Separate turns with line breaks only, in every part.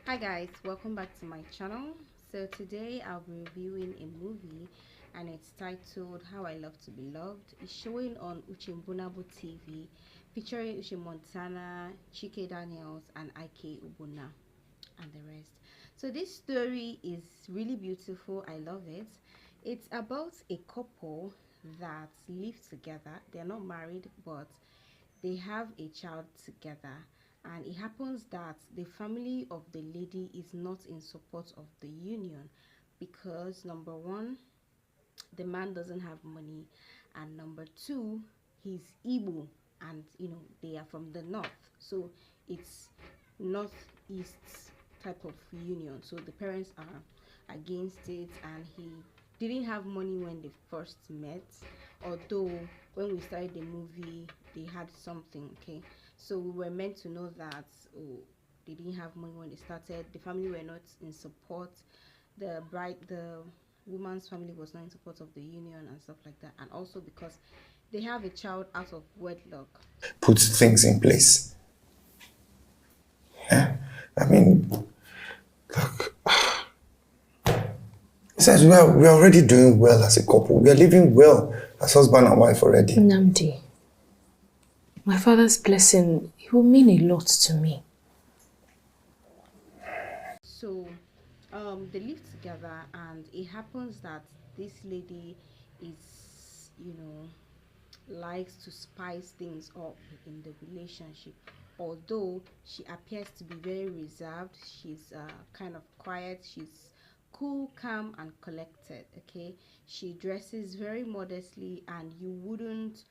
Hi guys, welcome back to my channel. So today I'll be reviewing a movie and it's titled How I Love to Be Loved. It's showing on Uche Mbunabo TV, featuring Uche Montana, Chike Daniels and Ike Ogbonna and the rest. So this story is really beautiful. I love it. It's about a couple that live together. They're not married, but they have a child together, and it happens that the family of the lady is not in support of the union because number one, the man doesn't have money, and number two, he's Igbo, and they are from the north, so it's northeast type of union. So the parents are against it, and he didn't have money when they first met, although when we started the movie they had something. Okay, so we were meant to know that, oh, they didn't have money when they started, the family were not in support, the woman's family was not in support of the union and stuff like that, and also because they have a child out of wedlock.
Put things in place. Yeah? I mean, look, besides, we are already doing well as a couple. We are living well as husband and wife already.
Namdi, my father's blessing, it will mean a lot to me.
So they live together, and it happens that this lady is, likes to spice things up in the relationship. Although she appears to be very reserved, she's kind of quiet, she's cool, calm and collected. Okay, she dresses very modestly, and you wouldn't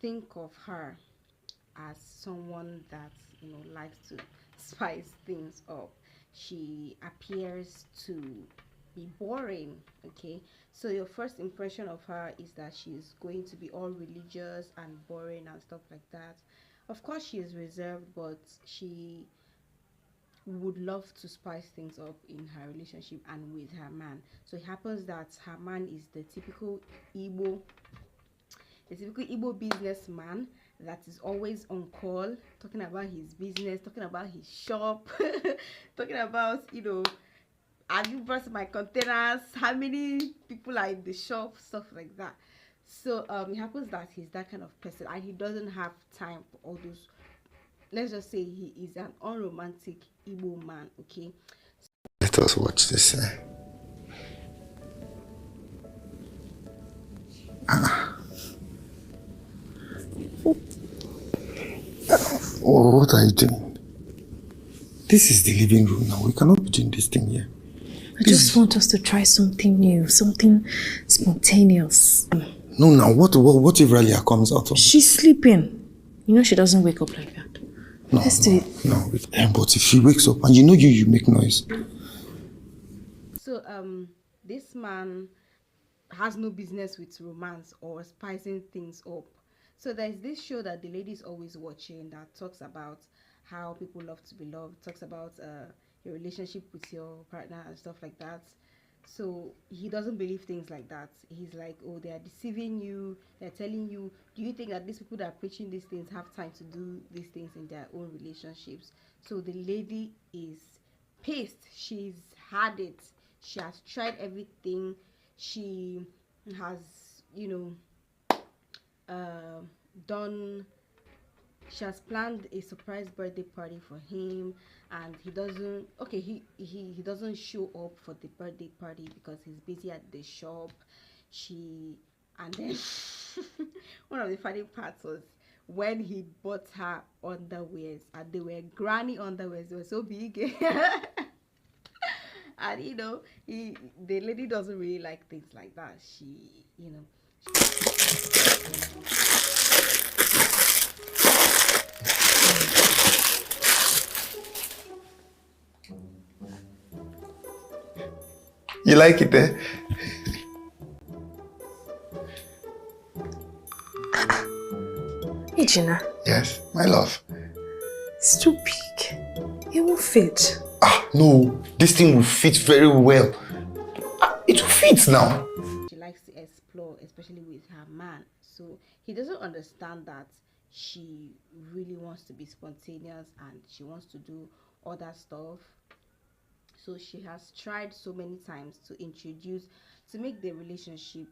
think of her as someone that likes to spice things up. She appears to be boring. Okay, so your first impression of her is that she's going to be all religious and boring and stuff like that. Of course she is reserved, but she would love to spice things up in her relationship and with her man. So it happens that her man is the typical Igbo businessman that is always on call, talking about his business, talking about his shop, talking about, have you brought my containers? How many people are in the shop? Stuff like that. So it happens that he's that kind of person, and he doesn't have time for all those. Let's just say he is an unromantic Igbo man. Okay.
Let us watch this. Oh, what are you doing? This is the living room now. We cannot be doing this thing here.
I just want us to try something new, something spontaneous.
No, now, what if Ralia comes out of?
She's sleeping. You know she doesn't wake up like that.
No,
Let's do it.
no. But if she wakes up and you make noise.
So this man has no business with romance or spicing things up. So there's this show that the lady is always watching that talks about how people love to be loved, talks about your relationship with your partner and stuff like that. So he doesn't believe things like that. He's like, oh, they are deceiving you, they're telling you, do you think that these people that are preaching these things have time to do these things in their own relationships? So the lady is pissed. She's had it, she has tried everything, she has uh, done she has planned a surprise birthday party for him, and he doesn't he doesn't show up for the birthday party because he's busy at the shop. She And then one of the funny parts was when he bought her underwears, and they were granny underwears, they were so big. And the lady doesn't really like things like that.
You like it, eh?
Hey, Gina.
Yes, my love.
It's too big. It won't fit.
No, this thing will fit very well. It will fit now.
She likes to explore, especially with her man. So he doesn't understand that she really wants to be spontaneous and she wants to do other stuff. So she has tried so many times to make the relationship,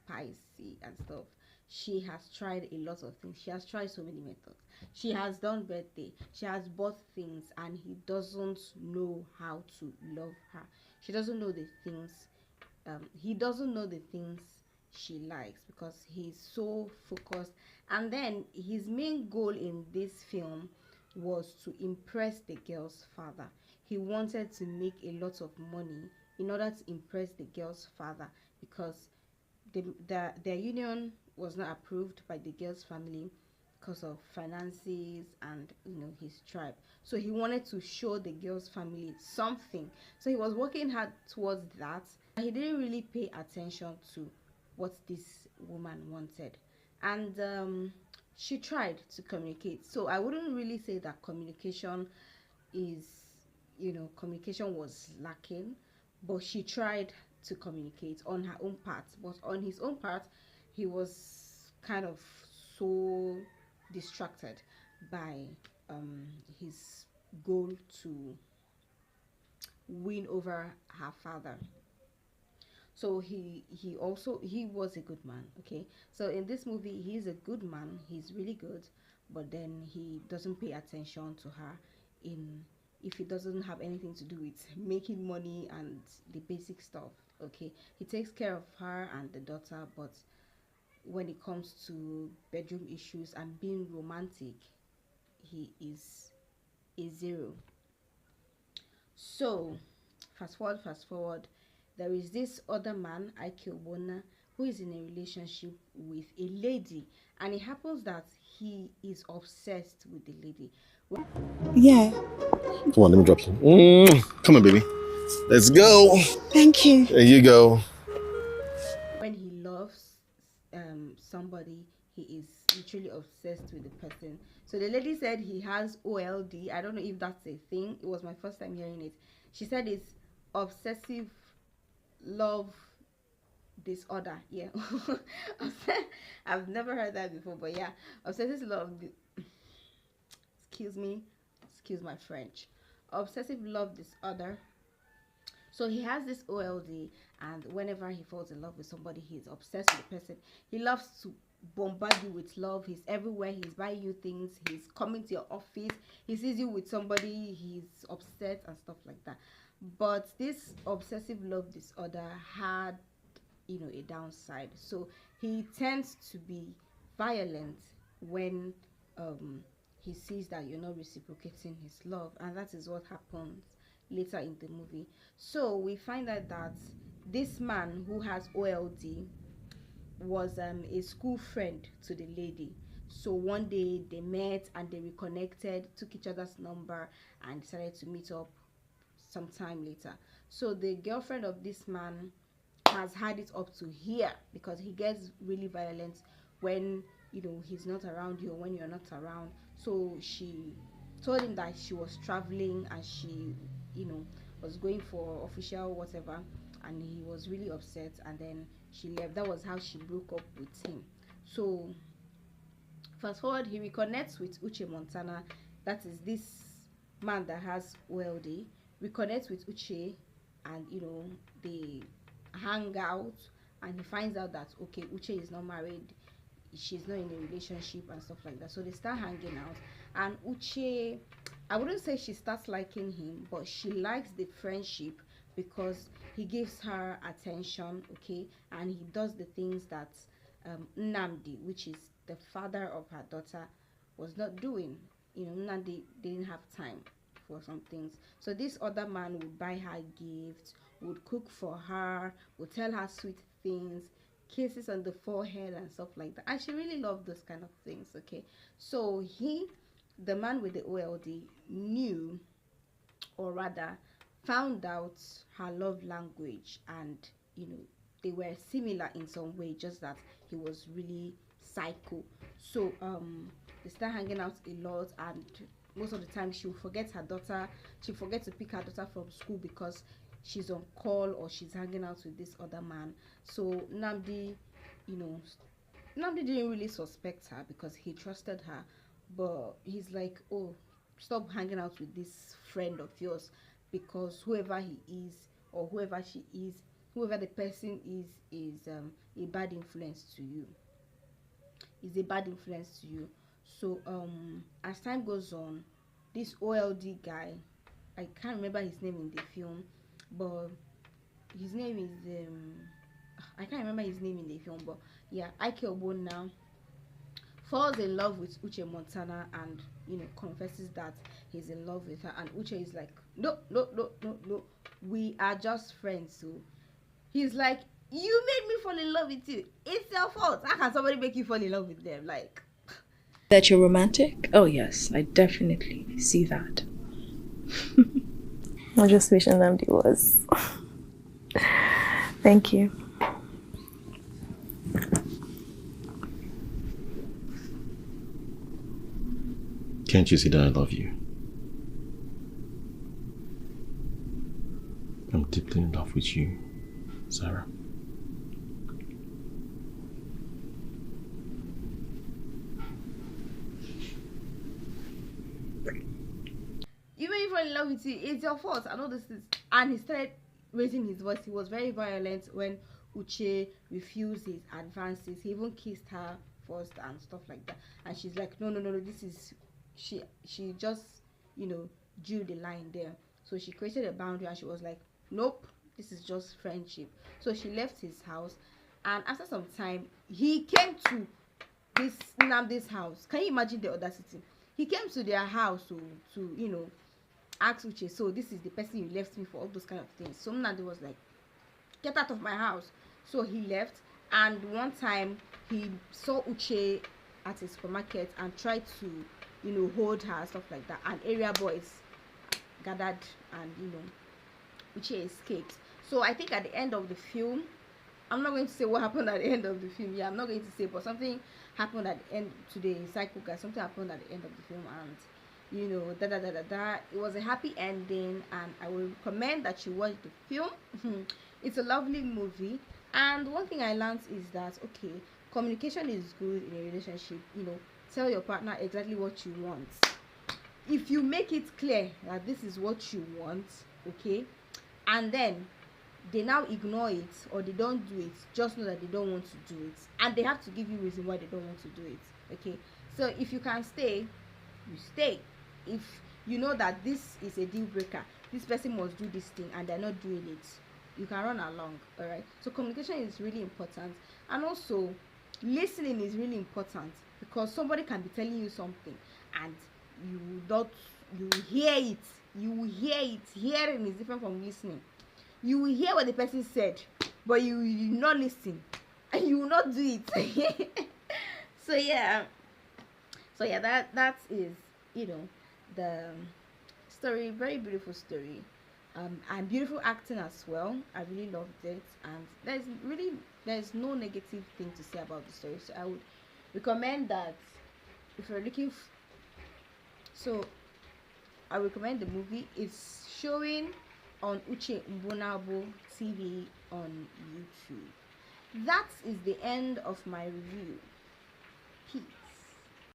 spicy and stuff. She has tried a lot of things. She has tried so many methods. She has done birthday. She has bought things, and he doesn't know how to love her. She doesn't know the things. He doesn't know the things she likes because he's so focused. And then his main goal in this film was to impress the girl's father. He wanted to make a lot of money in order to impress the girl's father because their union was not approved by the girl's family because of finances and his tribe. So he wanted to show the girl's family something. So he was working hard towards that. He didn't really pay attention to what this woman wanted, and she tried to communicate. So I wouldn't really say that is communication was lacking, but she tried to communicate on her own part. But on his own part, he was kind of so distracted by his goal to win over her father. So he was a good man. Okay, so in this movie he's a good man, he's really good, but then he doesn't pay attention to her in if it doesn't have anything to do with making money and the basic stuff. Okay, he takes care of her and the daughter, but when it comes to bedroom issues and being romantic, he is a zero. So fast forward, there is this other man, Ike Ogbonna, who is in a relationship with a lady, and it happens that he is obsessed with the lady.
Yeah,
Come on, let me drop you. Come on, baby. Let's go.
thank you.
There you go.
When he loves somebody, he is literally obsessed with the person. So the lady said he has OLD. I don't know if that's a thing. It was my first time hearing it. She said it's obsessive love disorder. Yeah. I've never heard that before, but yeah, obsessive love excuse me, excuse my French. Obsessive love disorder. So he has this OLD, and whenever he falls in love with somebody, he's obsessed with the person. He loves to bombard you with love. He's everywhere. He's buying you things. He's coming to your office. He sees you with somebody. He's upset and stuff like that. But this obsessive love disorder had, a downside. So he tends to be violent when he sees that you're not reciprocating his love, and that is what happens later in the movie. So we find out that this man who has OLD was a school friend to the lady. So one day they met and they reconnected, took each other's number, and decided to meet up sometime later. So the girlfriend of this man has had it up to here because he gets really violent when he's not around you or when you're not around. So she told him that she was traveling and she was going for official whatever, and he was really upset, and then she left. That was how she broke up with him. So fast forward, he reconnects with Uche Montana. That is this man that has OLD. Reconnects with Uche, and they hang out, and he finds out that okay, Uche is not married, she's not in a relationship and stuff like that. So they start hanging out, and Uche, I wouldn't say she starts liking him, but she likes the friendship because he gives her attention, okay, and he does the things that Nnamdi, which is the father of her daughter, was not doing. Nnamdi didn't have time for some things. So this other man would buy her gifts, would cook for her, would tell her sweet things, kisses on the forehead and stuff like that. And she really loved those kind of things, okay? So the man with the OLD, knew, or rather found out her love language, and they were similar in some way, just that he was really psycho. So they start hanging out a lot, and most of the time she'll forget her daughter. She'll forget to pick her daughter from school because she's on call or she's hanging out with this other man. So Nnamdi, Nnamdi didn't really suspect her because he trusted her, but he's like, oh, stop hanging out with this friend of yours because whoever he is or whoever she is, whoever the person is a bad influence to you. Is a bad influence to you. So as time goes on, this OLD guy, I can't remember his name in the film, but his name is I can't remember his name in the film, but yeah, Ike Ogbonna falls in love with Uche Montana, and confesses that he's in love with her, and Uche is like, no, no, no, no, no, we are just friends. So he's like, you made me fall in love with you, it's your fault. How can somebody make you fall in love with them? Like,
That you're romantic?
Oh, yes, I definitely see that.
I'm just wishing them it was. Thank you.
Can't you see that I love you? I'm deeply in love with you, Sarah.
you made me fall in love with you, it's your fault, I know this is. And he started raising his voice. He was very violent when Uche refused his advances. He even kissed her first and stuff like that, and she's like, no, no, no, no, this is, she just drew the line there. So she created a boundary, and she was like, nope, this is just friendship. So she left his house, and after some time he came to this house. Can you imagine the audacity? He came to their house to ask Uche, so this is the person you left me for, all those kind of things. So Nnamdi was like, get out of my house. So he left, and one time he saw Uche at a supermarket and tried to hold her, stuff like that, and area boys gathered, and Uche escaped. So I think at the end of the film, I'm not going to say what happened at the end of the film. Yeah, I'm not going to say, but something happened at the end to the cycle guy. Something happened at the end of the film, and da da da da da. It was a happy ending, and I will recommend that you watch the film. It's a lovely movie, and one thing I learned is that, okay, communication is good in a relationship. Tell your partner exactly what you want. If you make it clear that this is what you want, okay, and then they now ignore it or they don't do it, just know that they don't want to do it, and they have to give you reason why they don't want to do it. Okay, so if you can stay, you stay. If you know that this is a deal breaker, this person must do this thing and they're not doing it, you can run along. All right, so communication is really important, and also listening is really important, because somebody can be telling you something and you hear it. Hearing is different from listening. You will hear what the person said, but you will not listen, and you will not do it. so yeah that is the story. Very beautiful story, and beautiful acting as well. I really loved it, and there's no negative thing to say about the story. So I would recommend that if you're looking so I recommend the movie. It's showing on Uche Mbunabo TV on YouTube. That is the end of my review. Peace.